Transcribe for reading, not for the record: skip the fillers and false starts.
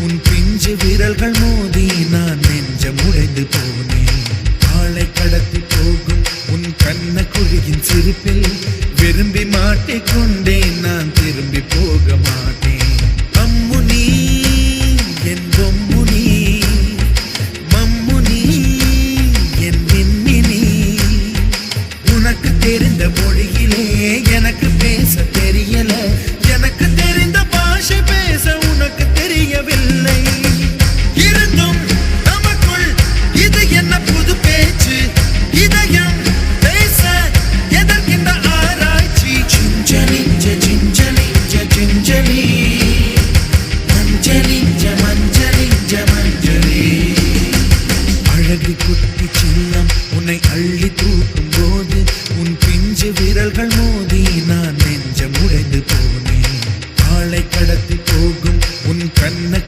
உன் பிஞ்சு விரல்கள் மோதி நான் நெஞ்சம் உடைந்து போனேன். ஆளை கடத்தி போகும் உன் கண்ண குழியின் சிரிப்பில் விரும்பி மாட்டிக்கொண்டு